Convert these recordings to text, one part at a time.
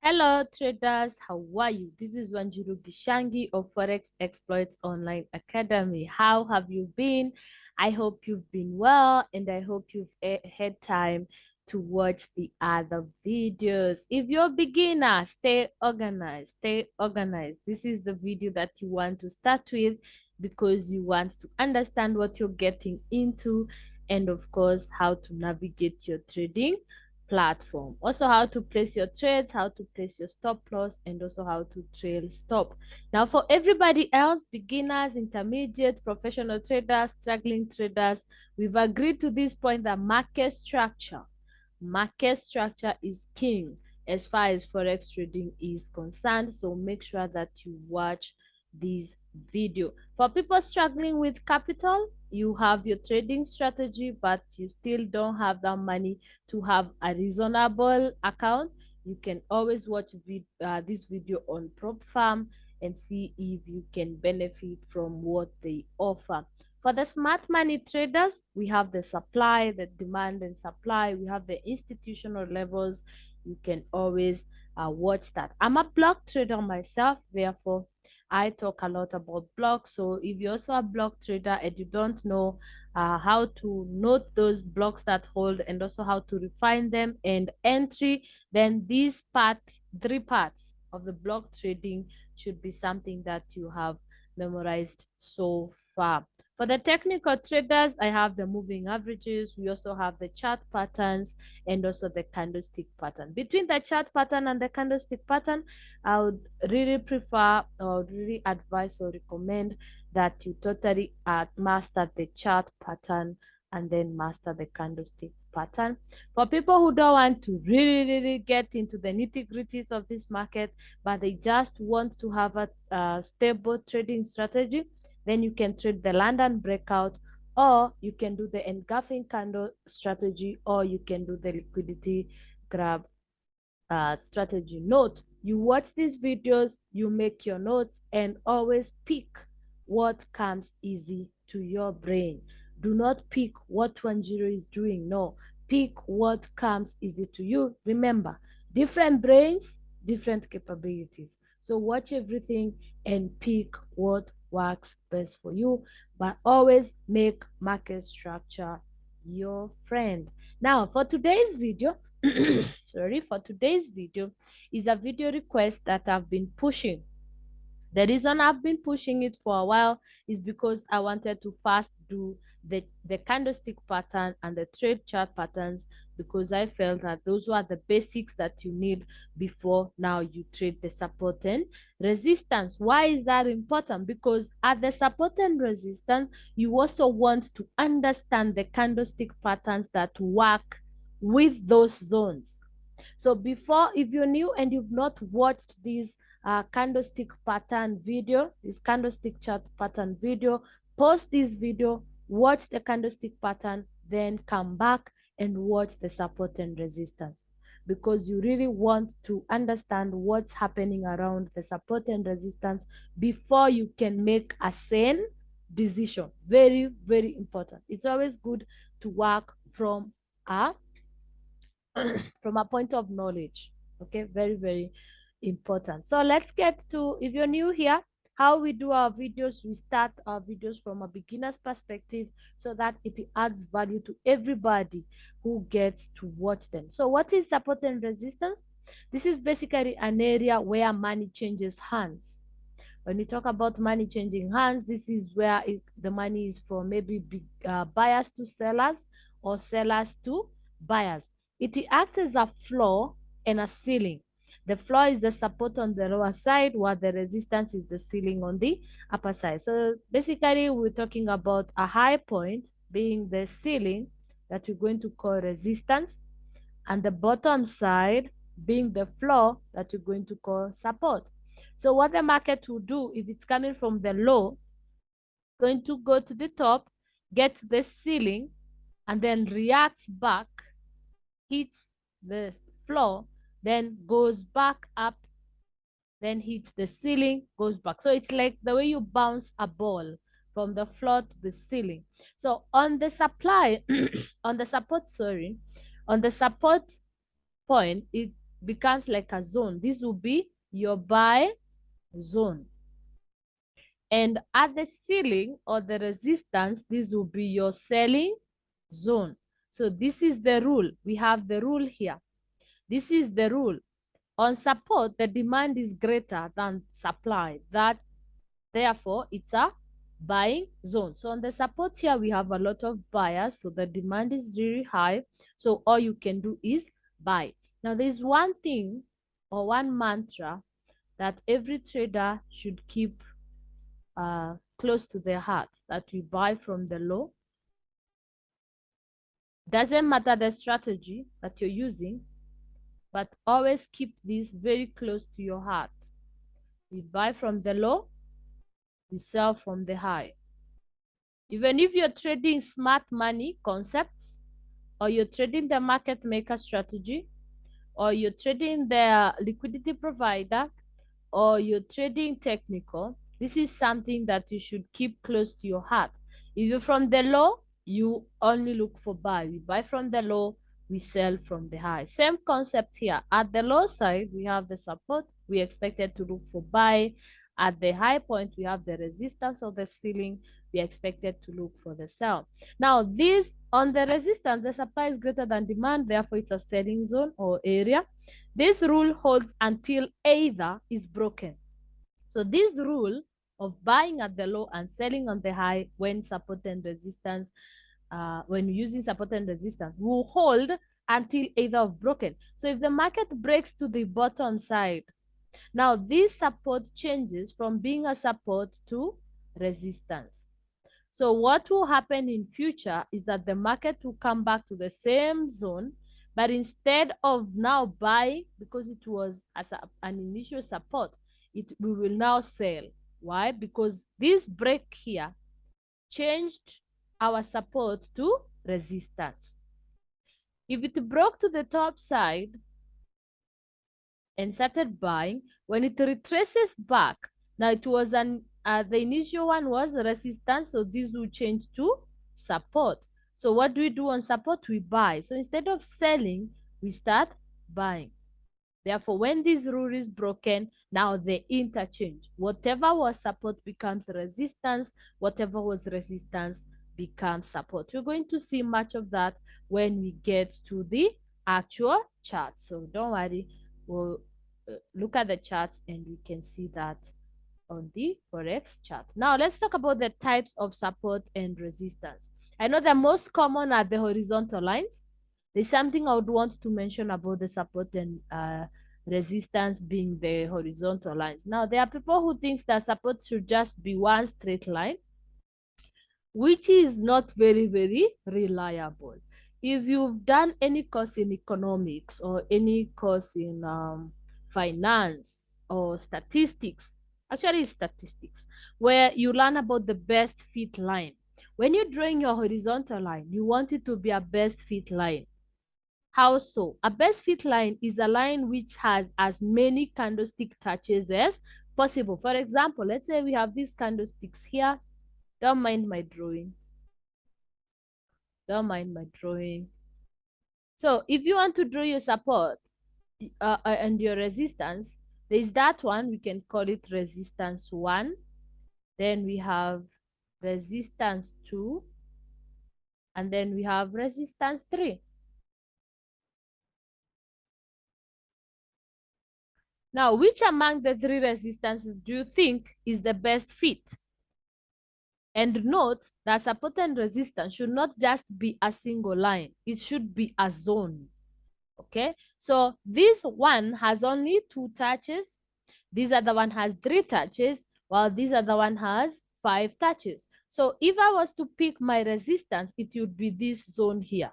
Hello traders, how are you? This is Wanjiru Gishangi of Forex Exploits Online Academy. How have you been? I hope you've been well and I hope you've had time to watch the other videos. If you're a beginner, stay organized, stay organized. This is the video that you want to start with because you want to understand what you're getting into and of course how to navigate your trading platform. Also how to place your trades, how to place your stop loss, and also how to trail stop. Now for everybody else, beginners, intermediate, professional traders, struggling traders, we've agreed to this point that market structure is king as far as forex trading is concerned. So make sure that you watch this video. For people struggling with capital, you have your trading strategy but you still don't have that money to have a reasonable account. You can always watch this video on prop farm and see if you can benefit from what they offer. For the smart money traders, we have the supply, the demand and supply. We have the institutional levels. You can always watch that. I'm a block trader myself, therefore I talk a lot about blocks. So if you're also a block trader and you don't know how to note those blocks that hold and also how to refine them and entry, then these three parts of the block trading should be something that you have memorized so far. For the technical traders, I have the moving averages. We also have the chart patterns and also the candlestick pattern. Between the chart pattern and the candlestick pattern, I would really prefer or really advise or recommend that you totally master the chart pattern and then master the candlestick pattern. For people who don't want to really get into the nitty-gritties of this market, but they just want to have a stable trading strategy, then you can trade the London breakout, or you can do the engulfing candle strategy, or you can do the liquidity grab strategy. Note, you watch these videos, you make your notes, and always pick what comes easy to your brain. Do not pick what Wanjiro is doing. No, pick what comes easy to you. Remember, different brains, different capabilities. So watch everything and pick what works best for you, but always make market structure your friend. Now, for today's video, for today's video is a video request that I've been pushing. The reason I've been pushing it for a while is because I wanted to first do the candlestick pattern and the trade chart patterns, because I felt that those were the basics that you need before now you trade the support and resistance. Why is that important? Because at the support and resistance, you also want to understand the candlestick patterns that work with those zones. So before, if you're new and you've not watched this candlestick pattern video, this candlestick chart pattern video, pause this video, watch the candlestick pattern, then come back and watch the support and resistance, because you really want to understand what's happening around the support and resistance before you can make a sane decision. Very, very important. It's always good to work from a from a point of knowledge. Okay, very, very important. So let's get to, if you're new here, how we do our videos. We start our videos from a beginner's perspective so that it adds value to everybody who gets to watch them. So what is support and resistance? This is basically an area where money changes hands. When we talk about money changing hands, this is where the money is from maybe buyers to sellers or sellers to buyers. It acts as a floor and a ceiling. The floor is the support on the lower side, while the resistance is the ceiling on the upper side. So basically, we're talking about a high point being the ceiling that we're going to call resistance, and the bottom side being the floor that you're going to call support. So what the market will do, if it's coming from the low, going to go to the top, get to the ceiling, and then reacts back, hits the floor, then goes back up, then hits the ceiling, goes back. So it's like the way you bounce a ball from the floor to the ceiling. So on the supply, on the support point, becomes like a zone. This will be your buy zone. And at the ceiling or the resistance, this will be your selling zone. So this is the rule. We have the rule here. This is the rule. On support, the demand is greater than supply. That therefore it's a buying zone. So on the support here, we have a lot of buyers. So the demand is really high. So all you can do is buy. Now there's one thing or one mantra that every trader should keep close to their heart, that we buy from the low. Doesn't matter the strategy that you're using, but always keep this very close to your heart. We buy from the low, we sell from the high. Even if you're trading smart money concepts, or you're trading the market maker strategy, or you're trading the liquidity provider, or you're trading technical, this is something that you should keep close to your heart. If you're from the low, you only look for buy. We buy from the low, we sell from the high. Same concept here. At the low side, we have the support. We expected to look for buy. At the high point, we have the resistance of the ceiling. We expected to look for the sell. Now, this on the resistance, the supply is greater than demand. Therefore, it's a selling zone or area. This rule holds until either is broken. So this rule of buying at the low and selling on the high when support and resistance, when using support and resistance, will hold until either of broken. So if the market breaks to the bottom side, now this support changes from being a support to resistance. So what will happen in future is that the market will come back to the same zone, but instead of now buying, because it was as an initial support, we will now sell. Why? Because this break here changed our support to resistance. If it broke to the top side and started buying, when it retraces back, now it was the initial one was resistance, so this will change to support. So what do we do on support? We buy. So instead of selling, we start buying. Therefore, when this rule is broken, now they interchange. Whatever was support becomes resistance. Whatever was resistance becomes support. We're going to see much of that when we get to the actual chart. So don't worry, we'll look at the charts and we can see that on the Forex chart. Now, let's talk about the types of support and resistance. I know the most common are the horizontal lines. There's something I would want to mention about the support and resistance being the horizontal lines. Now, there are people who think that support should just be one straight line, which is not very, very reliable. If you've done any course in economics or any course in finance or statistics, actually statistics, where you learn about the best fit line. When you're drawing your horizontal line, you want it to be a best fit line. How so? A best fit line is a line which has as many candlestick touches as possible. For example, let's say we have these candlesticks here. Don't mind my drawing. Don't mind my drawing. So if you want to draw your support and your resistance, there's that one. We can call it resistance 1. Then we have resistance 2. And then we have resistance 3. Now, which among the 3 resistances do you think is the best fit? And note that support and resistance should not just be a single line. It should be a zone. Okay? So this one has only 2 touches. This other one has 3 touches, while this other one has 5 touches. So if I was to pick my resistance, it would be this zone here,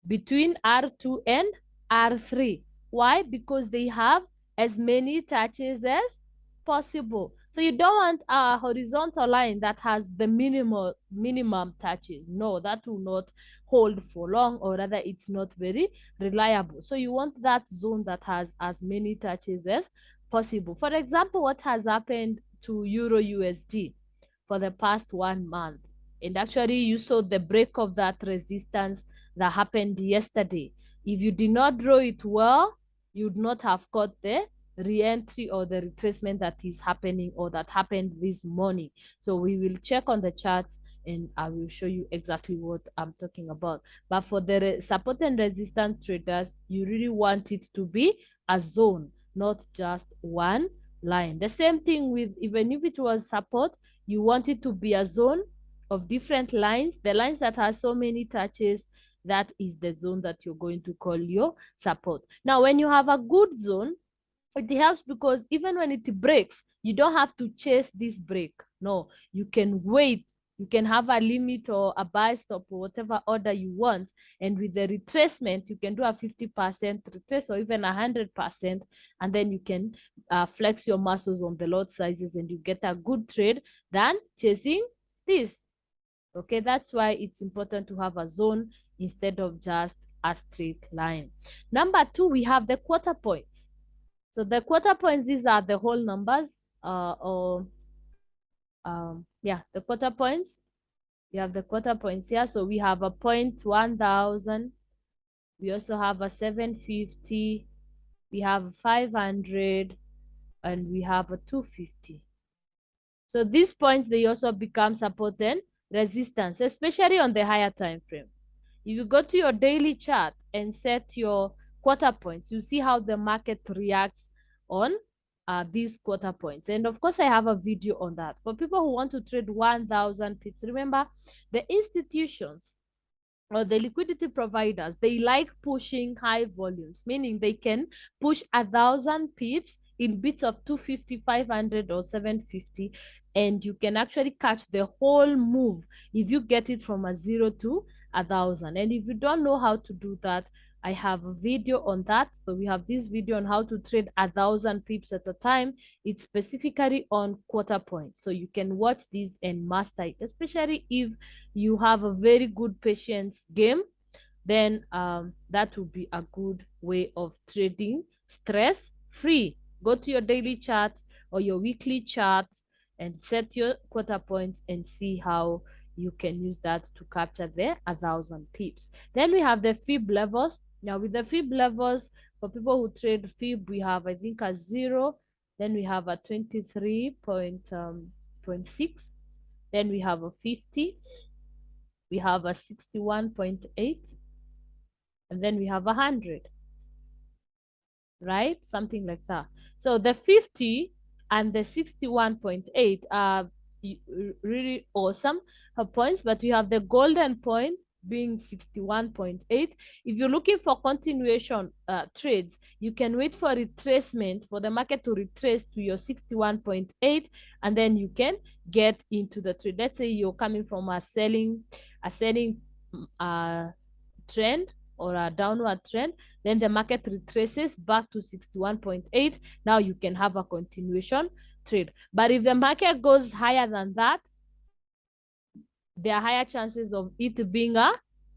between R2 and R3. Why? Because they have as many touches as possible. So you don't want a horizontal line that has the minimum touches. No, that will not hold for long, or rather it's not very reliable. So you want that zone that has as many touches as possible. For example, what has happened to Euro USD for the past 1 month? And actually you saw the break of that resistance that happened yesterday. If you did not draw it well, you would not have caught the re-entry or the retracement that is happening or that happened this morning. So we will check on the charts and I will show you exactly what I'm talking about. But for the support and resistance traders, you really want it to be a zone, not just one line. The same thing with, even if it was support, you want it to be a zone of different lines. The lines that have so many touches, that is the zone that you're going to call your support. Now, when you have a good zone, it helps because even when it breaks, you don't have to chase this break. No, you can wait. You can have a limit or a buy stop or whatever order you want. And with the retracement, you can do a 50% retrace or even 100%. And then you can flex your muscles on the lot sizes and you get a good trade than chasing this. Okay, that's why it's important to have a zone instead of just a straight line. Number two, we have the quarter points. So the quarter points, these are the whole numbers, the quarter points. We have the quarter points here. So we have a point 1,000. We also have a 750. We have 500, and we have a 250. So these points, they also become support and resistance, especially on the higher time frame. If you go to your daily chart and set your quarter points, you see how the market reacts on these quarter points. And of course, I have a video on that. For people who want to trade 1,000 pips, remember, the institutions or the liquidity providers, they like pushing high volumes, meaning they can push 1,000 pips in bits of 250, 500, or 750, and you can actually catch the whole move if you get it from a 0 to 1,000. And if you don't know how to do that, I have a video on that. So we have this video on how to trade 1,000 pips at a time. It's specifically on quarter points. So you can watch this and master it, especially if you have a very good patience game, then that would be a good way of trading stress free. Go to your daily chart or your weekly chart and set your quarter points and see how you can use that to capture the 1,000 pips. Then we have the fib levels. Now with the fib levels, for people who trade fib, we have, I think, a 0. Then we have a 23.6. Then we have a 50. We have a 61.8. And then we have 100. Right? Something like that. So the 50 and the 61.8 are really awesome points, but you have the golden point being 61.8. If you're looking for continuation trades, you can wait for retracement, for the market to retrace to your 61.8, and then you can get into the trade. Let's say you're coming from a selling trend or a downward trend, then the market retraces back to 61.8. Now you can have a continuation trade. But if the market goes higher than that, there are higher chances of it being a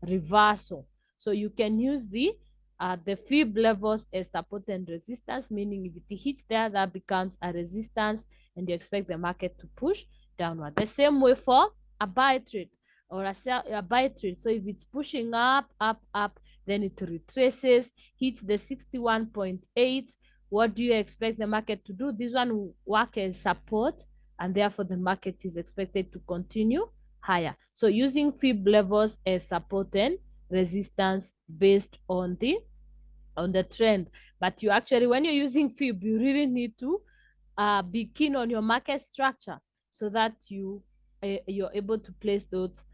reversal. So you can use the fib levels as support and resistance, meaning if it hits there, that becomes a resistance and you expect the market to push downward. The same way for a buy trade or a buy trade. So if it's pushing up, then it retraces, hits the 61.8. What do you expect the market to do? This one will work as support, and therefore the market is expected to continue higher. So using fib levels as support and resistance based on the trend. But you actually, when you're using fib, you really need to be keen on your market structure so that you're able to place those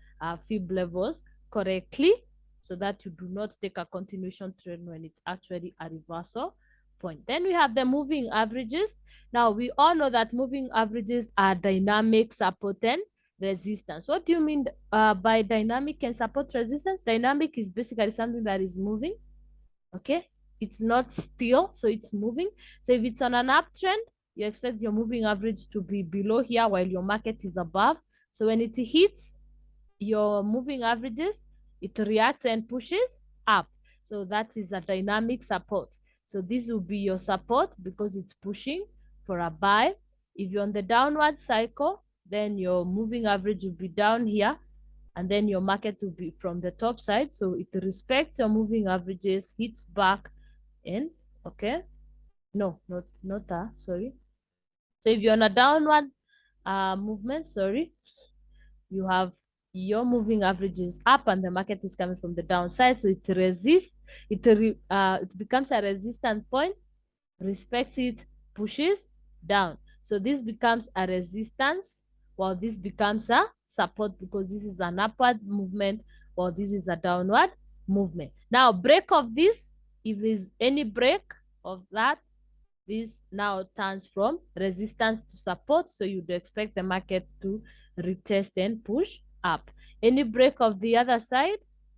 fib levels correctly, so that you do not take a continuation trend when it's actually a reversal point. Then we have the moving averages. Now we all know that moving averages are dynamic support and resistance. What do you mean by dynamic and support resistance? Dynamic is basically something that is moving. Okay, it's not still, so it's moving. So if it's on an uptrend, you expect your moving average to be below here while your market is above. So when it hits your moving averages, it reacts and pushes up. So that is a dynamic support. So this will be your support because it's pushing for a buy. If you're on the downward cycle, then your moving average will be down here, and then your market will be from the top side. So it respects your moving averages, hits back, and Okay, no, not that, sorry. So if you're on a downward movement, sorry, you have your moving averages up and the market is coming from the downside, so it resists, it becomes a resistance point, respects it, pushes down. So this becomes a resistance while this becomes a support, because this is an upward movement while this is a downward movement. Now break of this, if there's any break of that, this now turns from resistance to support, so you'd expect the market to retest and push up. Any break of the other side,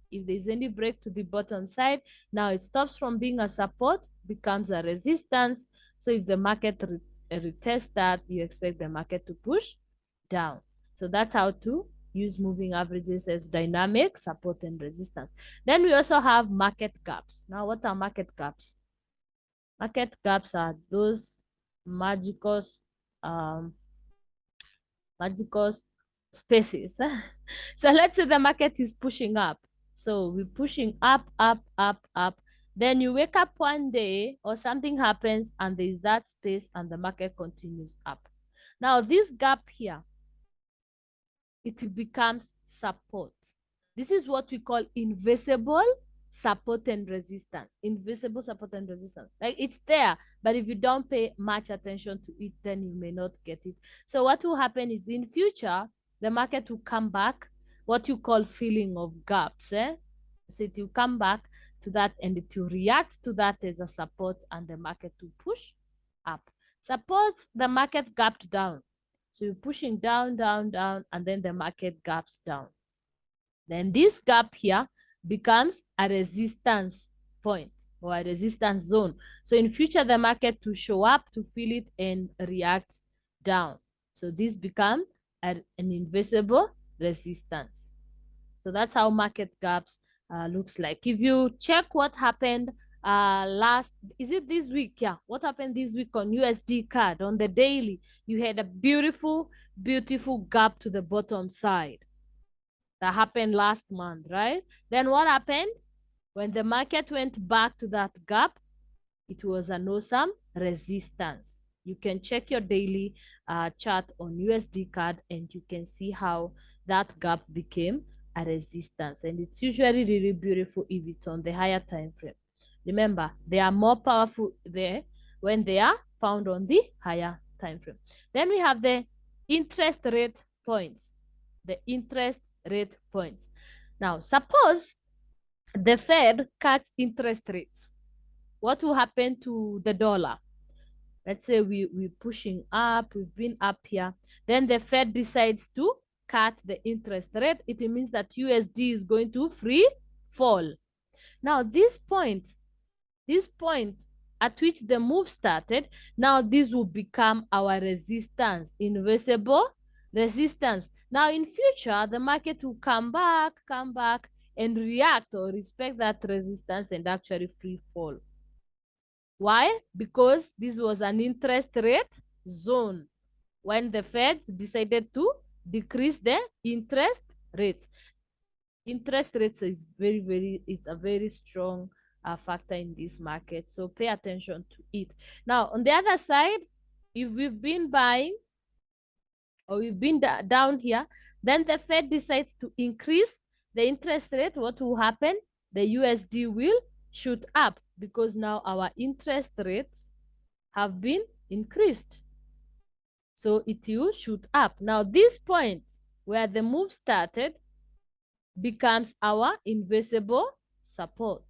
if there's any break to the bottom side, now it stops from being a support, becomes a resistance. So if the market retests that, you expect the market to push down. So that's how to use moving averages as dynamic support and resistance. Then we also have market gaps. Now, what are market gaps? Market gaps are those magical um magical spaces. So let's say the market is pushing up. So we're pushing up, up, up, up. Then you wake up one day or something happens and there's that space and the market continues up. Now this gap here, it becomes support. This is what we call invisible support and resistance. Invisible support and resistance. Like it's there, but if you don't pay much attention to it, then you may not get it. So what will happen is in future, the market will come back, what you call filling of gaps. So it will come back to that and it will react to that as a support and the market will push up. Suppose the market gapped down. So you're pushing down, down, down, and then the market gaps down. Then this gap here becomes a resistance point or a resistance zone. So in future, the market to show up to feel it and react down. So this becomes an invisible resistance. So that's how market gaps looks like. If you check what happened is it this week? Yeah, what happened this week on USD card on the daily? You had a beautiful, beautiful gap to the bottom side. That happened last month, right? Then what happened? When the market went back to that gap, it was an awesome resistance. You can check your daily chart on USD card and you can see how that gap became a resistance. And it's usually really beautiful if it's on the higher time frame. Remember, they are more powerful there when they are found on the higher time frame. Then we have the interest rate points. The interest rate points. Now, suppose the Fed cuts interest rates. What will happen to the dollar? Let's say we're pushing up, we've been up here. Then the Fed decides to cut the interest rate. It means that USD is going to free fall. Now, this point at which the move started, now this will become our resistance, invisible resistance. Now in future, the market will come back and react or respect that resistance and actually free fall. Why? Because this was an interest rate zone when the Feds decided to decrease the interest rates. Interest rates is it's a very strong factor in this market. So pay attention to it. Now, on the other side, if we've been buying or we've been down here, then the Fed decides to increase the interest rate. What will happen? The USD will shoot up because now our interest rates have been increased. So it will shoot up. Now, this point where the move started becomes our invisible support.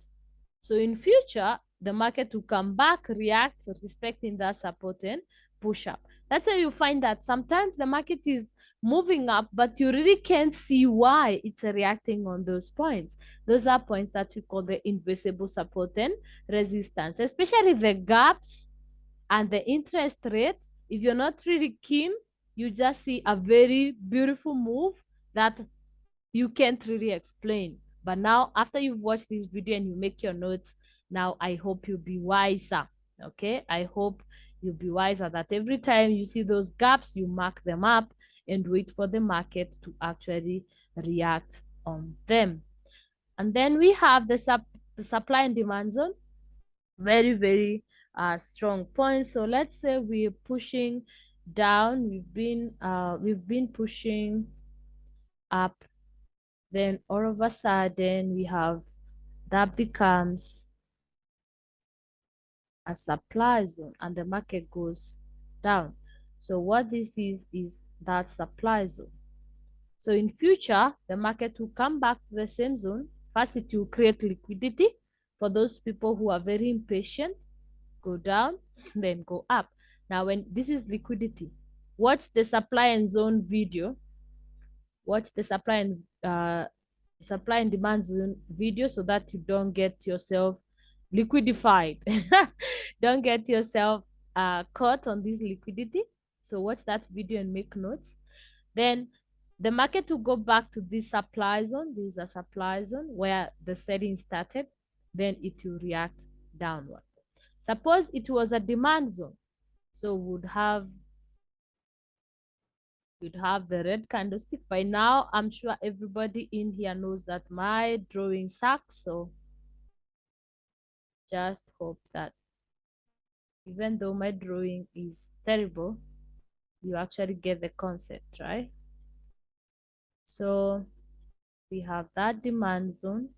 So in future, the market will come back, react, respecting that support and push up. That's why you find that sometimes the market is moving up, but you really can't see why it's reacting on those points. Those are points that we call the invisible support and resistance, especially the gaps and the interest rate. If you're not really keen, you just see a very beautiful move that you can't really explain. But now, after you've watched this video and you make your notes, now I hope you'll be wiser. Okay, I hope you'll be wiser that every time you see those gaps, you mark them up and wait for the market to actually react on them. And then we have the supply and demand zone. Very, very strong point. So let's say we're pushing down, we've been pushing up, then all of a sudden we have that becomes a supply zone and the market goes down. So what this is that supply zone. So in future, the market will come back to the same zone. First, it will create liquidity for those people who are very impatient, go down, then go up. Now, when this is liquidity, watch the supply and zone video. Watch the supply and demand zone video so that you don't get yourself liquidified. Don't get yourself caught on this liquidity. So watch that video and make notes. Then the market will go back to this supply zone. This is a supply zone where the setting started. Then it will react downward. Suppose it was a demand zone. So we'd have the red candlestick. By now, I'm sure everybody in here knows that my drawing sucks. So just hope that even though my drawing is terrible, you actually get the concept, right? So we have that demand zone.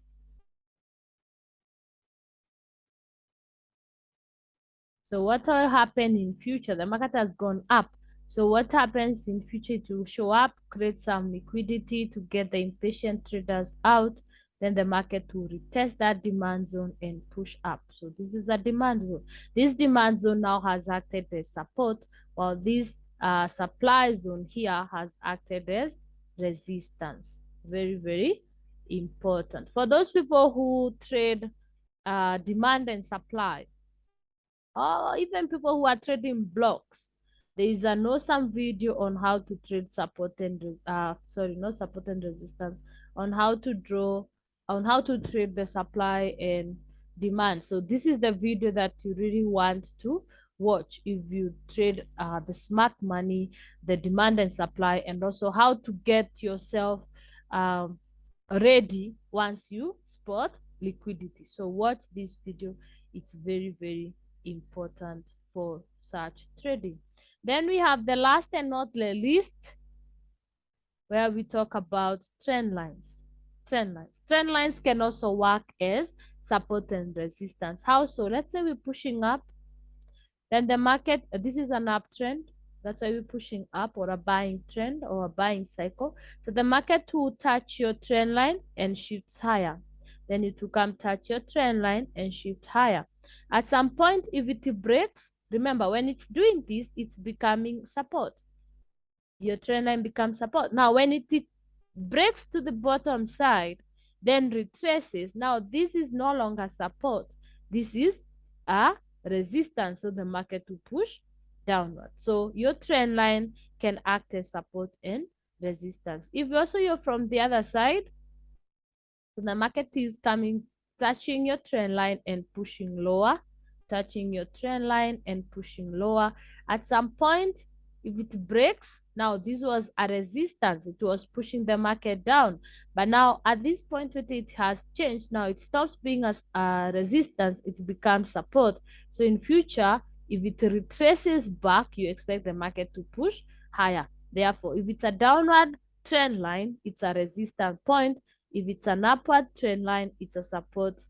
So what will happen in future? The market has gone up. So what happens in future? It will show up, create some liquidity to get the impatient traders out. Then the market will retest that demand zone and push up. So this is the demand zone. This demand zone now has acted as support, while this supply zone here has acted as resistance. Very, very important. For those people who trade demand and supply, or even people who are trading blocks, there is an awesome video on how to trade support and not support and resistance, on how to draw, on how to trade the supply and demand. So this is the video that you really want to watch if you trade the smart money, the demand and supply, and also how to get yourself ready once you spot liquidity. So watch this video. It's very, very important for such trading. Then we have the last and not the least, where we talk about trend lines. Trend lines can also work as support and resistance. How so? Let's say we're pushing up, then the market, this is an uptrend. That's why we're pushing up, or a buying trend or a buying cycle. So the market will touch your trend line and shifts higher. Then it will come touch your trend line and shift higher. At some point, if it breaks, remember when it's doing this, it's becoming support. Your trend line becomes support. Now, when it breaks to the bottom side, then retraces. Now, this is no longer support. This is a resistance. So the market will push downward. So your trend line can act as support and resistance. If also you're from the other side, so the market is coming, touching your trend line and pushing lower, touching your trend line and pushing lower. At some point, if it breaks, now this was a resistance, it was pushing the market down. But now at this point, it has changed. Now it stops being a resistance, it becomes support. So in future, if it retraces back, you expect the market to push higher. Therefore, if it's a downward trend line, it's a resistance point. If it's an upward trend line, it's a support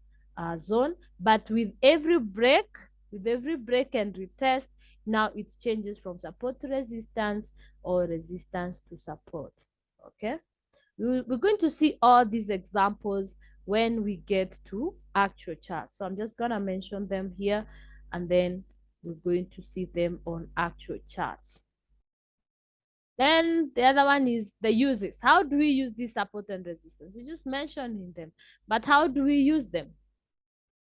zone. But with every break and retest, now it changes from support to resistance or resistance to support. Okay, we're going to see all these examples when we get to actual charts. So I'm just gonna mention them here, and then we're going to see them on actual charts. Then the other one is the uses. How do we use this support and resistance? We just mentioned them, but how do we use them?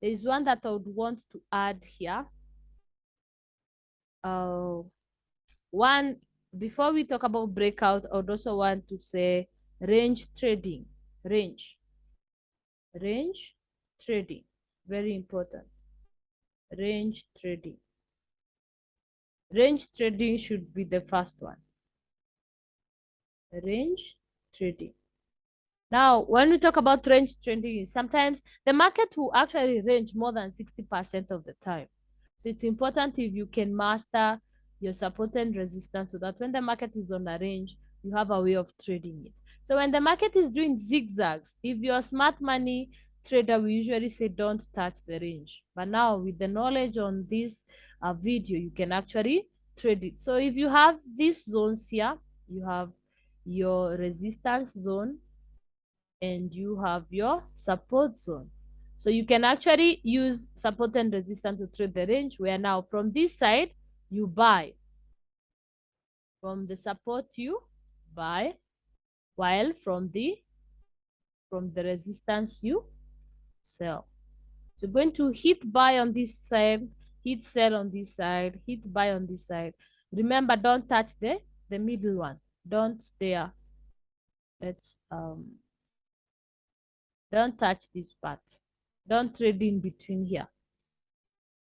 There is one that I would want to add here. One, before we talk about breakout, I would also want to say range trading. Range trading, very important. Range trading should be the first one. Range trading. Now, when we talk about range trading, sometimes the market will actually range more than 60% of the time. So it's important if you can master your support and resistance so that when the market is on a range, you have a way of trading it. So when the market is doing zigzags, if you're a smart money trader, we usually say don't touch the range. But now with the knowledge on this video, you can actually trade it. So if you have these zones here, you have your resistance zone and you have your support zone. So you can actually use support and resistance to trade the range, where now from this side you buy, from the support you buy, while from the resistance you sell. So you're going to hit buy on this side, hit sell on this side, hit buy on this side. Remember, don't touch the middle one. Don't there. Let's don't touch this part. Don't trade in between here.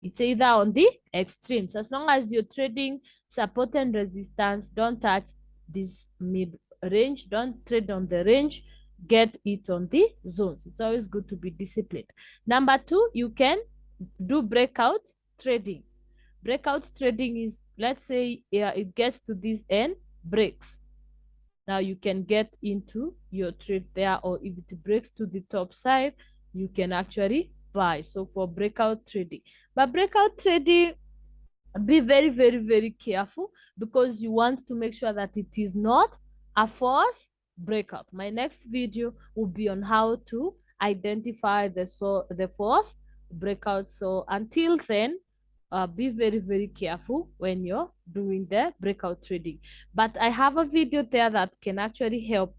It's either on the extremes. As long as you're trading support and resistance, don't touch this mid range. Don't trade on the range. Get it on the zones. It's always good to be disciplined. Number two, you can do breakout trading. Breakout trading is, let's say, it gets to this end, breaks. Now you can get into your trade there, or if it breaks to the top side, you can actually buy. So for breakout trading, but breakout trading, be very, very, very careful, because you want to make sure that it is not a false breakout. My next video will be on how to identify the false breakout. So until then, be very, very careful when you're doing the breakout trading. But I have a video there that can actually help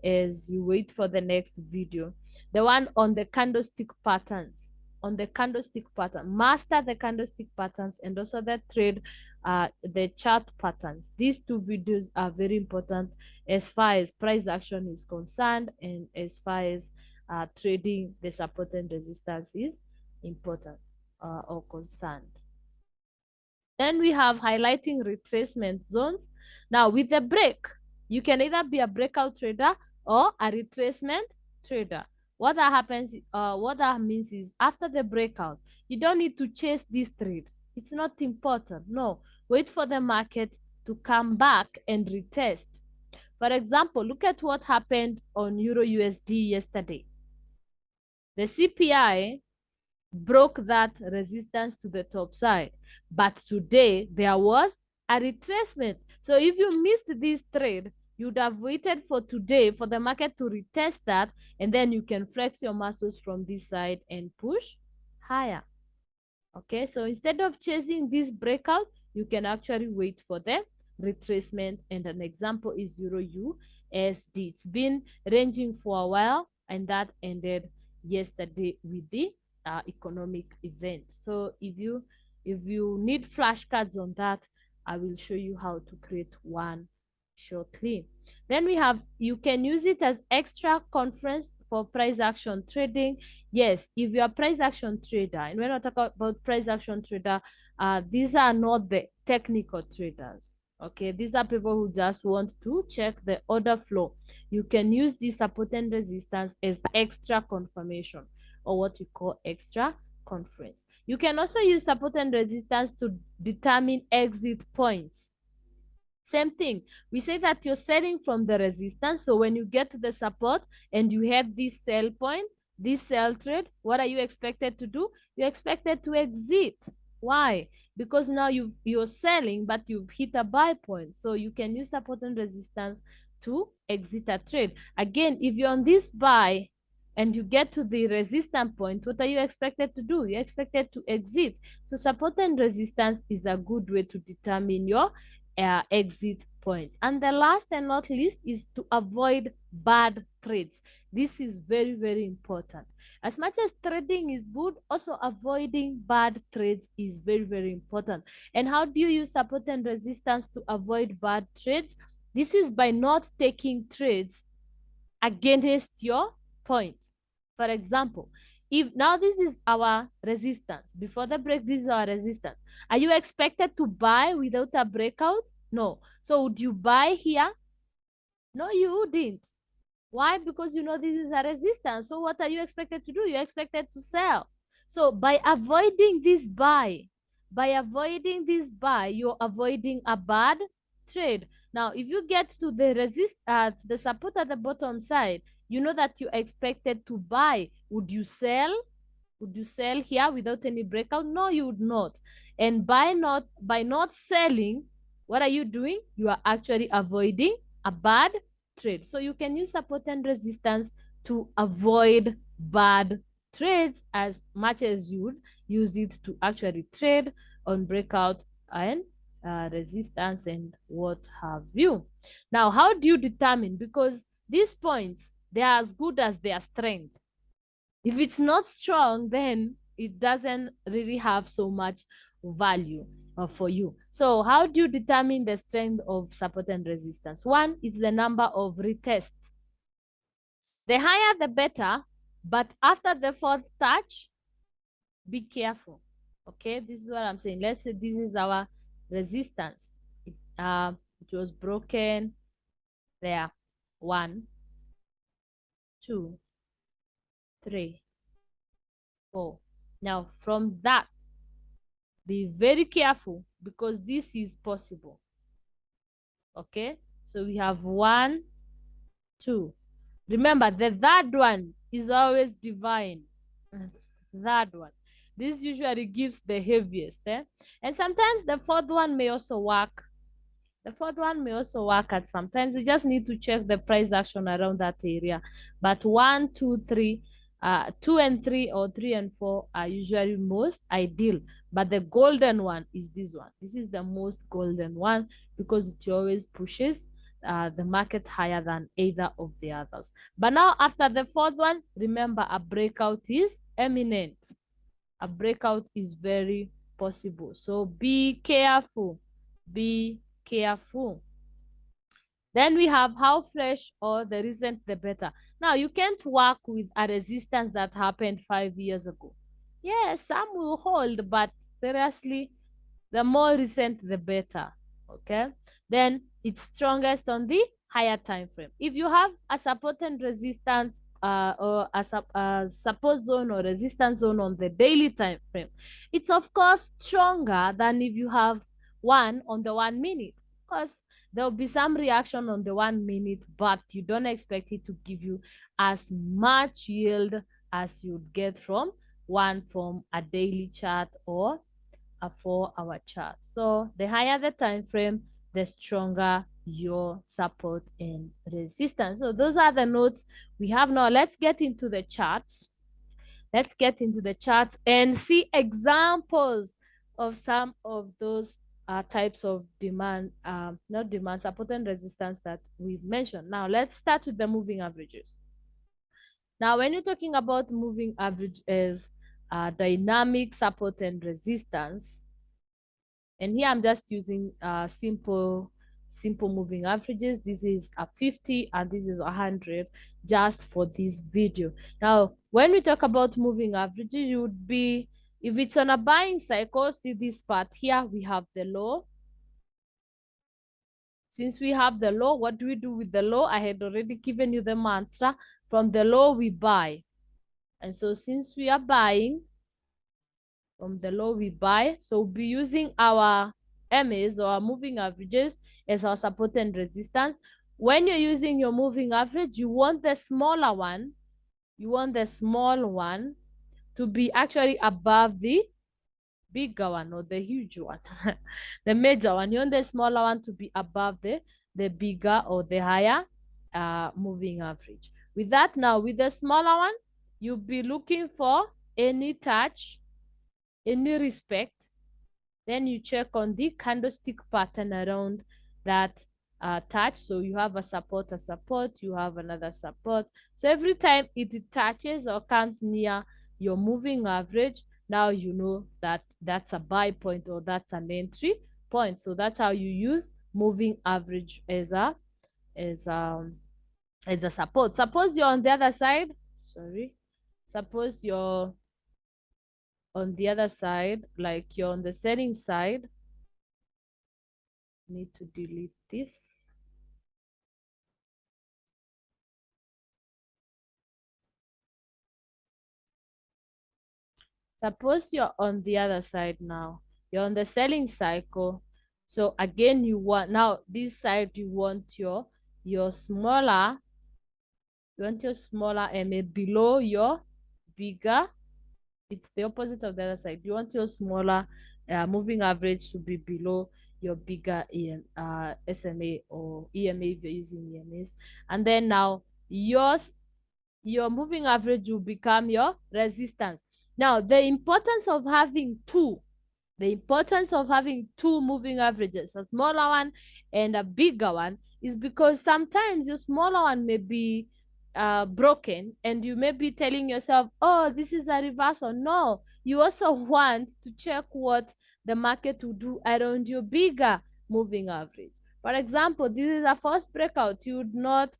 as you wait for the next video, the one on the candlestick patterns. On the candlestick pattern, master the candlestick patterns, and also the chart patterns. These two videos are very important as far as price action is concerned, and as far as trading the support and resistance is important or concerned. Then we have highlighting retracement zones. Now with a break, you can either be a breakout trader or a retracement trader. What that means is, after the breakout, you don't need to chase this trade. It's not important. No, wait for the market to come back and retest. For example, look at what happened on Euro USD yesterday. The CPI broke that resistance to the top side, but today there was a retracement. So if you missed this trade, you'd have waited for today for the market to retest that, and then you can flex your muscles from this side and push higher. Okay, so instead of chasing this breakout, you can actually wait for the retracement. And an example is Euro USD. It's been ranging for a while, and that ended yesterday with the economic event. So if you need flashcards on that, I will show you how to create one shortly. Then we have, you can use it as extra conference for price action trading. Yes, if you are price action trader, and when I talk about price action trader, these are not the technical traders. Okay, these are people who just want to check the order flow. You can use this support and resistance as extra confirmation, or what we call extra conference. You can also use support and resistance to determine exit points. Same thing. We say that you're selling from the resistance. So when you get to the support and you have this sell point, this sell trade, what are you expected to do? You're expected to exit. Why? Because now you're selling, but you've hit a buy point. So you can use support and resistance to exit a trade. Again, if you're on this buy and you get to the resistance point, what are you expected to do? You're expected to exit. So support and resistance is a good way to determine your exit points. And the last and not least is to avoid bad trades. This is very, very important. As much as trading is good, also avoiding bad trades is very, very important. And how do you use support and resistance to avoid bad trades? This is by not taking trades against your point. For example, if now this is our resistance, before the break, this is our resistance. Are you expected to buy without a breakout? No. So would you buy here? No, you wouldn't. Why? Because you know this is a resistance. So what are you expected to do? You're expected to sell. So by avoiding this buy, By avoiding this buy, you're avoiding a bad trade. Now, if you get to the support at the bottom side, you know that you expected to buy. Would you sell? Would you sell here without any breakout? No, you would not. And by not selling, what are you doing? You are actually avoiding a bad trade. So you can use support and resistance to avoid bad trades as much as you would use it to actually trade on breakout and resistance and what have you. Now, how do you determine? Because these points, they are as good as their strength. If it's not strong, then it doesn't really have so much value for you. So how do you determine the strength of support and resistance? One is the number of retests. The higher the better, but after the fourth touch, be careful. Okay, this is what I'm saying. Let's say this is our resistance. It was broken there. 1, 2, 3, 4. Now from that, be very careful because this is possible. Okay, so we have 1, 2. Remember, the third one is always divine. Third one. This usually gives the heaviest. And sometimes the fourth one may also work. The fourth one may also work at sometimes. You just need to check the price action around that area. But 1, 2, 3, 2 and 3 or 3 and 4 are usually most ideal. But the golden one is this one. This is the most golden one because it always pushes the market higher than either of the others. But now after the fourth one, remember a breakout is imminent. A breakout is very possible. So be careful. Be careful. Then we have how fresh or the recent the better. Now you can't work with a resistance that happened 5 years ago. Yes, some will hold, but seriously, the more recent the better. Okay, then it's strongest on the higher time frame. If you have a support and resistance or a support zone or resistance zone on the daily time frame, it's of course stronger than if you have one on the 1 minute, because there'll be some reaction on the 1 minute, but you don't expect it to give you as much yield as you'd get from a daily chart or a 4-hour chart. So the higher the time frame, the stronger your support and resistance. So those are the notes we have. Now let's get into the charts. Let's get into the charts and see examples of some of those types of demand, not demand, support and resistance that we've mentioned. Now let's start with the moving averages. Now, when you're talking about moving averages, dynamic support and resistance, and here I'm just using simple moving averages. This is a 50 and this is 100 just for this video. Now, when we talk about moving averages, you would be, if it's on a buying cycle, see this part here, we have the low. Since we have the low, what do we do with the low? I had already given you the mantra. From the low, we buy. And so since we are buying, from the low we buy, so we'll be using our MAs or our moving averages as our support and resistance. When you're using your moving average, you want the smaller one, to be actually above the bigger one or the huge one. The major one. You want the smaller one to be above the bigger or the higher moving average. With that, now with the smaller one, you'll be looking for any touch, any respect. Then you check on the candlestick pattern around that touch. So you have a support, you have another support. So every time it touches or comes near your moving average, now you know that that's a buy point or that's an entry point. So that's how you use moving average as a support. Suppose you're on the other side. Suppose you're on the other side, like you're on the selling side. Need to delete this. Suppose you're on the other side now. you're on the selling cycle. So again, you want, now this side you want your smaller, you want your smaller MA below your bigger. It's the opposite of the other side. You want your smaller moving average to be below your bigger SMA or EMA if you're using EMAs. And then now your moving average will become your resistance. Now, the importance of having two moving averages, a smaller one and a bigger one, is because sometimes your smaller one may be broken and you may be telling yourself, oh, this is a reversal. No, you also want to check what the market will do around your bigger moving average. For example, this is a first breakout. You would not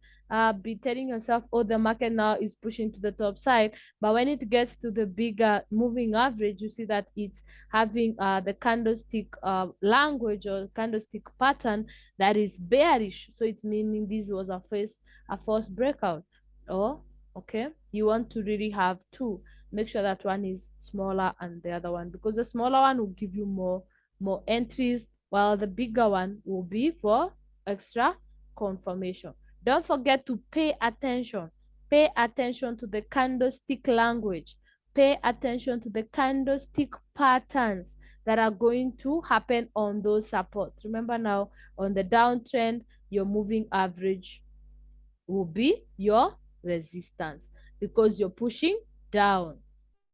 be telling yourself, oh, the market now is pushing to the top side. But when it gets to the bigger moving average, you see that it's having the candlestick language or candlestick pattern that is bearish. So it's meaning this was a first breakout. Oh, okay. You want to really have two. Make sure that one is smaller and the other one, because the smaller one will give you more entries, while the bigger one will be for extra confirmation. Don't forget to pay attention. Pay attention to the candlestick language. Pay attention to the candlestick patterns that are going to happen on those supports. Remember now, on the downtrend, your moving average will be your resistance because you're pushing down.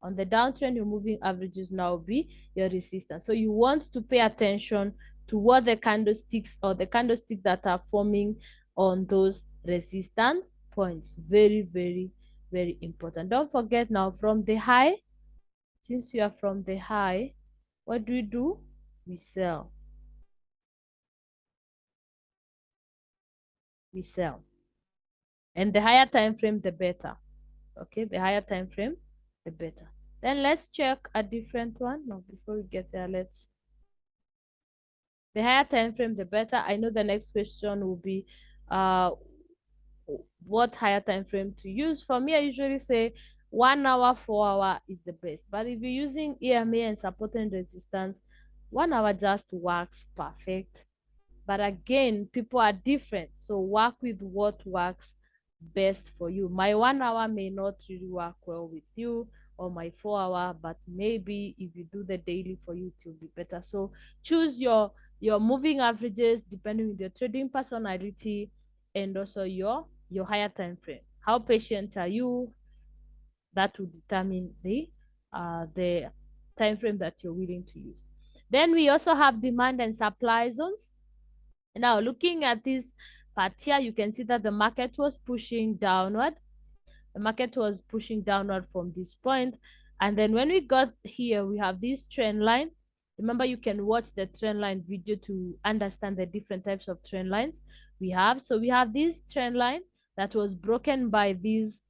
On the downtrend, your moving averages now be your resistance. So you want to pay attention to what the candlesticks or the candlesticks that are forming on those resistance points. Very, very, very important. Don't forget now, from the high, since you are from the high, what do? We sell. We sell. And the higher time frame, the better. Okay, the higher time frame, the better. Then let's check a different one. No, before we get there, let's, the higher time frame, the better. I know the next question will be what higher time frame to use. For me, I usually say 1 hour, 4 hour is the best. But if you're using EMA and support and resistance, 1 hour just works perfect. But again, people are different, so work with what works best for you. My 1 hour may not really work well with you, or my 4 hour, but maybe if you do the daily, for you it will be better. So choose your moving averages depending on your trading personality, and also your higher time frame. How patient are you? That will determine the time frame that you're willing to use. Then we also have demand and supply zones. Now, looking at this part here, you can see that the market was pushing downward. The market was pushing downward from this point. And then when we got here, we have this trend line. Remember, you can watch the trend line video to understand the different types of trend lines we have. So we have this trend line that was broken by this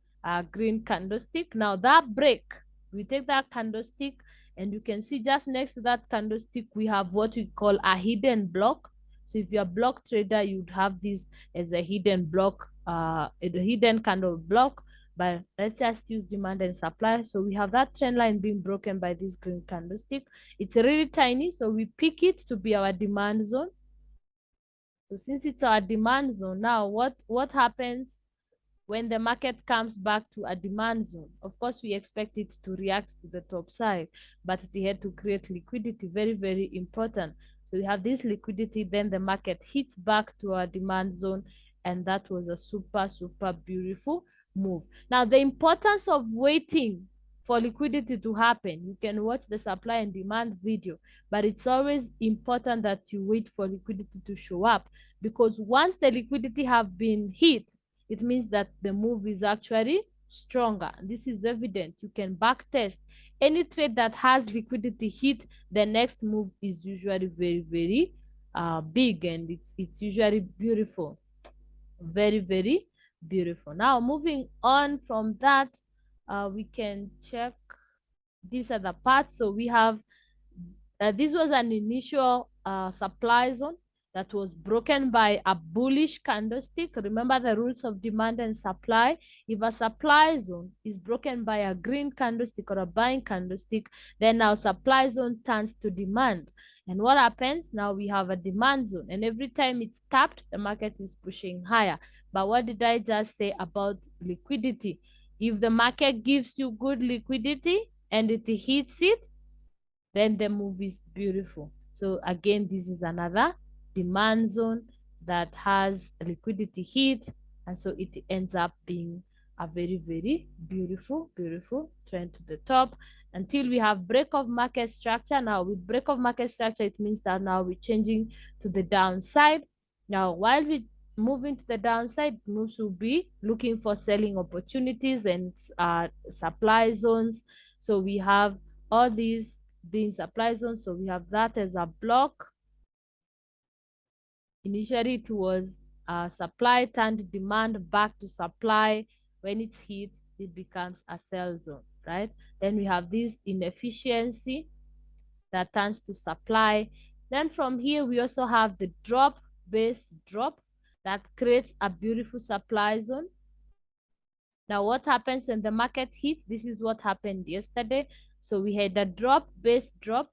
green candlestick. Now that break, we take that candlestick, and you can see just next to that candlestick, we have what we call a hidden block. So if you're a block trader, you'd have this as a hidden block, a hidden candle block. But let's just use demand and supply. So we have that trend line being broken by this green candlestick. It's really tiny, so we pick it to be our demand zone. So since it's our demand zone, now what happens when the market comes back to a demand zone? Of course, we expect it to react to the top side, but it had to create liquidity. Very, very important. So we have this liquidity, then the market hits back to our demand zone, and that was a super, super beautiful move. Now, the importance of waiting for liquidity to happen, you can watch the supply and demand video, but it's always important that you wait for liquidity to show up, because once the liquidity have been hit, it means that the move is actually stronger. This is evident. You can back test any trade that has liquidity hit. The next move is usually very, very big, and it's usually beautiful. Very, very beautiful. Now, moving on from that, we can check these are the parts. So we have this was an initial supply zone. that was broken by a bullish candlestick. Remember the rules of demand and supply. If a supply zone is broken by a green candlestick or a buying candlestick, then our supply zone turns to demand. And what happens? Now we have a demand zone. And every time it's tapped, the market is pushing higher. But what did I just say about liquidity? If the market gives you good liquidity and it hits it, then the move is beautiful. So again, this is another demand zone that has a liquidity hit, and so it ends up being a very, very beautiful trend to the top until we have break of market structure. Now with break of market structure, it means that now we're changing to the downside. Now while we move into the downside, moves will be looking for selling opportunities and supply zones. So we have all these being supply zone. So we have that as a block. Initially it was supply turned demand back to supply. When it's hit, it becomes a sell zone, right? Then we have this inefficiency that turns to supply. Then from here, we also have the drop, base drop, that creates a beautiful supply zone. Now, what happens when the market hits? This is what happened yesterday. So we had a drop, base drop,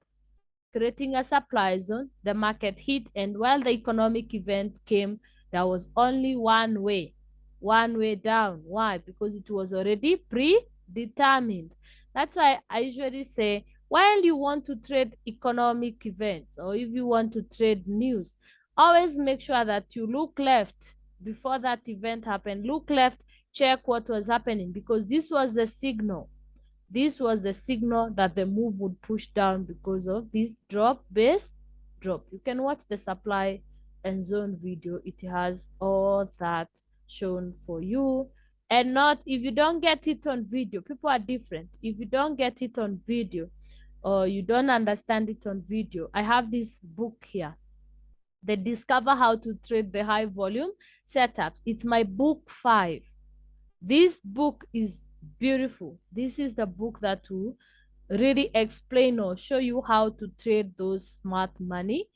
creating a supply zone. The market hit, and while the economic event came, there was only one way down. Why? Because it was already predetermined. That's why I usually say, while you want to trade economic events, or if you want to trade news, always make sure that you look left before that event happened. Look left, check what was happening, because this was the signal. This was the signal that the move would push down because of this drop, base drop. You can watch the supply and zone video. It has all that shown for you. And not, if you don't get it on video, people are different. If you don't get it on video or you don't understand it on video, I have this book here. They Discover How to Trade the High Volume Setups. It's my book 5. This book is beautiful. This is the book that will really explain or show you how to trade those smart money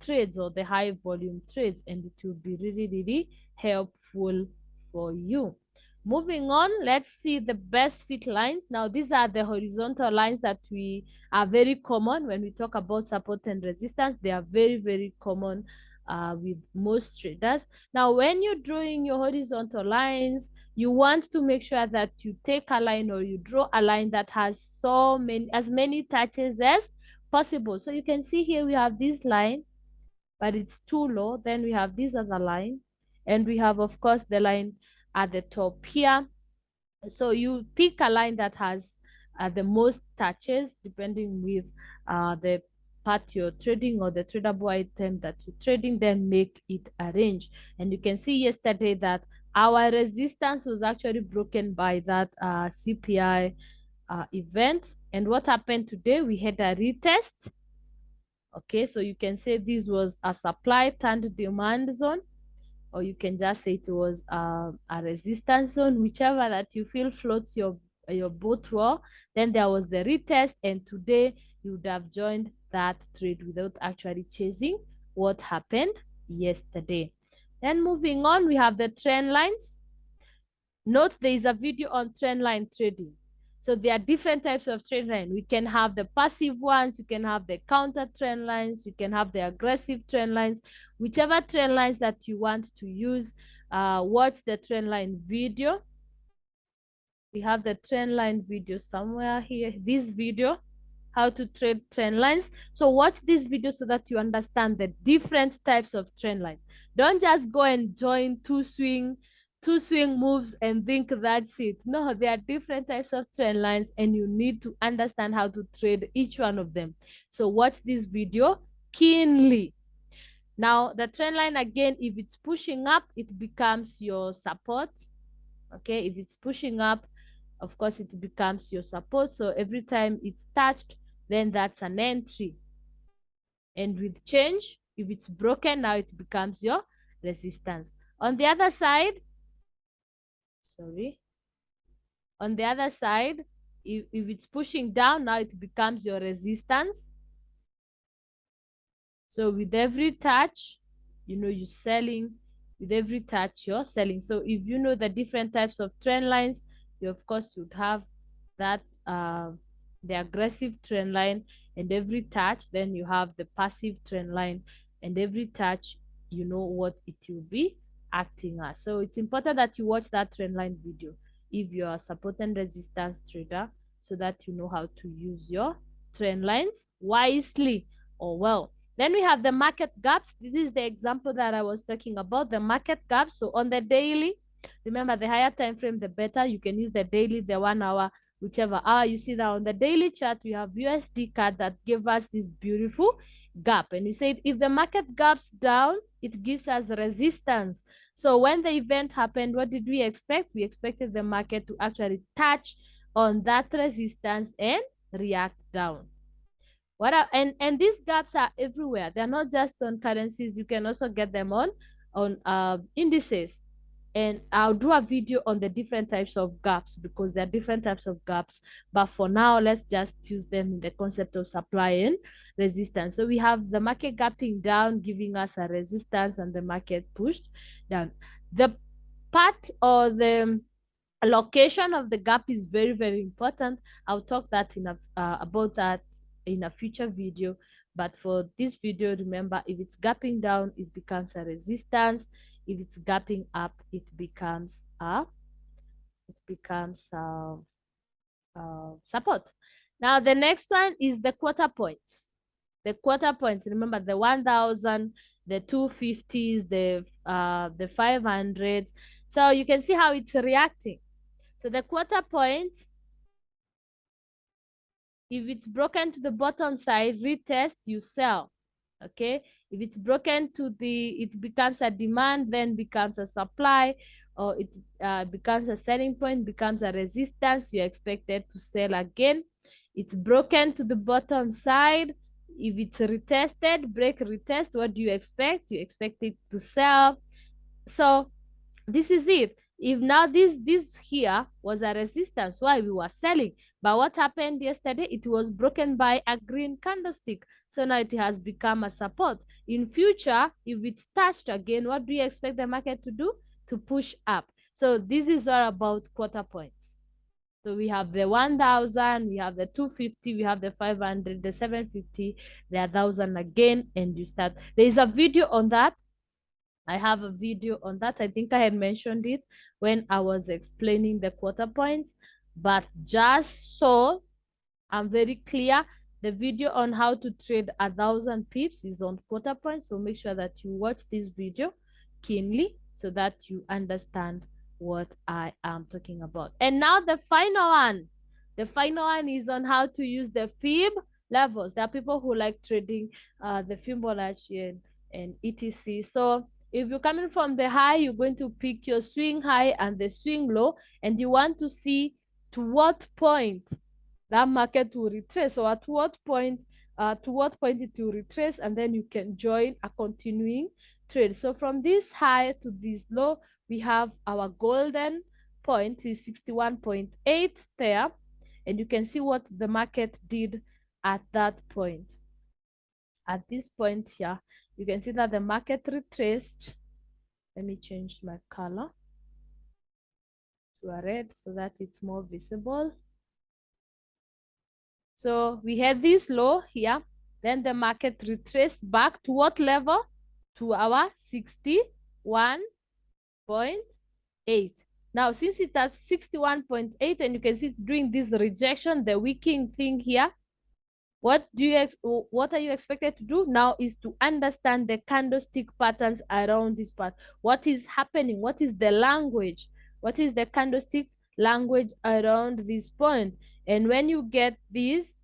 trades or the high volume trades, and it will be really, really helpful for you. Moving on, let's see the best fit lines. Now, these are the horizontal lines that we are very common when we talk about support and resistance. They are very, very common with most traders. Now, when you're drawing your horizontal lines, you want to make sure that you take a line or you draw a line that has as many touches as possible. So you can see here we have this line, but it's too low. Then we have this other line, and we have, of course, the line at the top here. So you pick a line that has the most touches, depending with the part you're trading or the tradable item that you're trading, then make it a range. And you can see yesterday that our resistance was actually broken by that CPI event. And what happened today? We had a retest. Okay, so you can say this was a supply turned demand zone, or you can just say it was a resistance zone, whichever that you feel floats your boat well. Then there was the retest, and today you would have joined that trade without actually chasing what happened yesterday. Then moving on, we have the trend lines. Note there is a video on trend line trading. So there are different types of trend line. We can have the passive ones, you can have the counter trend lines, you can have the aggressive trend lines. Whichever trend lines that you want to use, watch the trend line video. We have the trend line video somewhere here. This video, how to trade trend lines. So watch this video so that you understand the different types of trend lines. Don't just go and join two swing moves and think that's it. No, there are different types of trend lines, and you need to understand how to trade each one of them. So watch this video keenly. Now, the trend line, again, if it's pushing up, it becomes your support. Okay, if it's pushing up, of course, it becomes your support. So every time it's touched, then that's an entry. And with change, if it's broken, now it becomes your resistance. On the other side, on the other side, if it's pushing down, now it becomes your resistance. So with every touch, you're selling. With every touch, you're selling. So if you know the different types of trend lines, you of course would have that the aggressive trend line, and every touch, then you have the passive trend line, and every touch, you know what it will be acting as. So it's important that you watch that trend line video if you're a support and resistance trader, so that you know how to use your trend lines wisely or well. Then we have the market gaps. This is the example that I was talking about, the market gaps. So on the daily, remember, the higher time frame, the better. You can use the daily, the 1 hour, whichever hour. You see that on the daily chart, we have USD card that gave us this beautiful gap. And we said if the market gaps down, it gives us resistance. So when the event happened, what did we expect? We expected the market to actually touch on that resistance and react down. And these gaps are everywhere. They're not just on currencies. You can also get them on indices. And I'll do a video on the different types of gaps, because there are different types of gaps. But for now, let's just use them in the concept of supply and resistance. So we have the market gapping down, giving us a resistance, and the market pushed down. The part or the location of the gap is very, very important. I'll talk that about that in a future video. But for this video, remember, if it's gapping down, it becomes a resistance. If it's gapping up, it becomes support. Now the next one is the quarter points. The quarter points, remember, the 1,000, the 250s, the 500s. So you can see how it's reacting. So the quarter points, if it's broken to the bottom side, retest, you sell. Okay. If it's broken to it becomes a demand, then becomes a supply, or it becomes a selling point, becomes a resistance, you're expected to sell again. It's broken to the bottom side. If it's retested, break, retest, what do you expect? You expect it to sell. So this is it. If now this here was a resistance, why we were selling, but what happened yesterday? It was broken by a green candlestick, so now it has become a support. In future, if it's touched again, what do you expect the market to do? To push up. So this is all about quarter points. So we have the 1,000, we have the 250, we have the 500, the 750, the 1,000 again, and you start. There is a video on that. I have a video on that. I think I had mentioned it when I was explaining the quarter points, but just so I'm very clear, the video on how to trade 1,000 pips is on quarter points. So make sure that you watch this video keenly so that you understand what I am talking about. And now the final one. The final one is on how to use the Fib levels. There are people who like trading the Fibonacci and etc. So if you're coming from the high, you're going to pick your swing high and the swing low, and you want to see to what point that market will retrace, or at what point it will retrace, and then you can join a continuing trade. So from this high to this low, we have our golden point is 61.8 there, and you can see what the market did at that point. At this point here, you can see that the market retraced. Let me change my color to a red so that it's more visible. So we had this low here. Then the market retraced back to what level? To our 61.8. Now, since it's at 61.8, and you can see it's doing this rejection, the wicking thing here, what are you expected to do now is to understand the candlestick patterns around this part. What is happening? What is the language? What is the candlestick language around this point? And when you get this,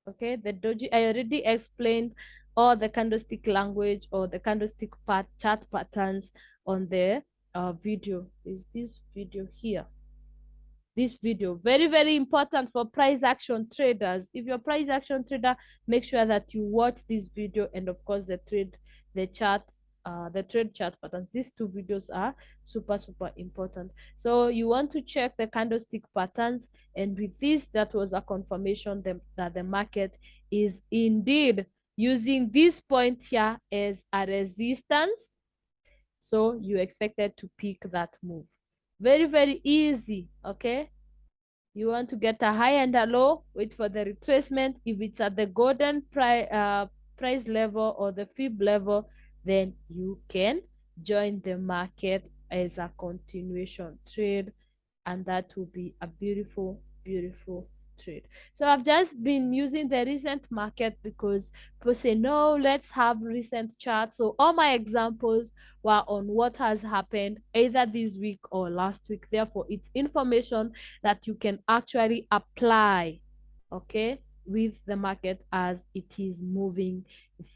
okay, the doji, I already explained all the candlestick language or the candlestick chart patterns on the video. Is this video here? This video, very, very important for price action traders. If you're a price action trader, make sure that you watch this video, and of course the trade chart patterns. These two videos are super, super important. So you want to check the candlestick patterns, and with this, that was a confirmation that the market is indeed using this point here as a resistance. So you expected to pick that move. Very, very easy. Okay. You want to get a high and a low, wait for the retracement. If it's at the golden price level or the fib level, then you can join the market as a continuation trade, and that will be a beautiful, beautiful trade. So I've just been using the recent market because people say no, let's have recent charts. So all my examples were on what has happened either this week or last week. Therefore, it's information that you can actually apply, okay, with the market as it is moving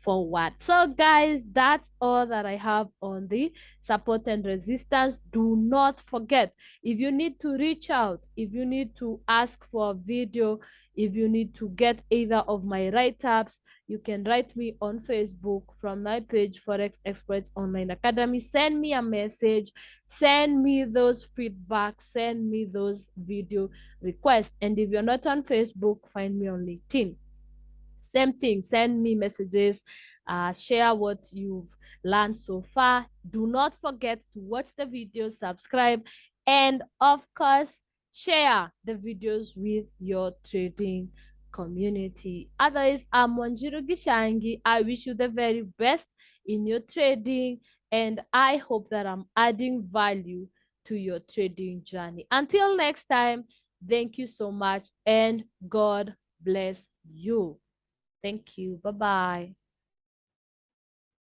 forward. So guys, that's all that I have on the support and resistance. Do not forget, if you need to reach out, if you need to ask for a video, if you need to get either of my write-ups, you can write me on Facebook from my page Forex Experts Online Academy. Send me a message, send me those feedback, send me those video requests. And if you're not on Facebook, find me on LinkedIn. Same thing, send me messages, share what you've learned so far. Do not forget to watch the video, subscribe, and of course share the videos with your trading community. Otherwise, I'm Wanjiru Gishangi. I wish you the very best in your trading, and I hope that I'm adding value to your trading journey. Until next time, thank you so much, and God bless you. Thank you. Bye-bye.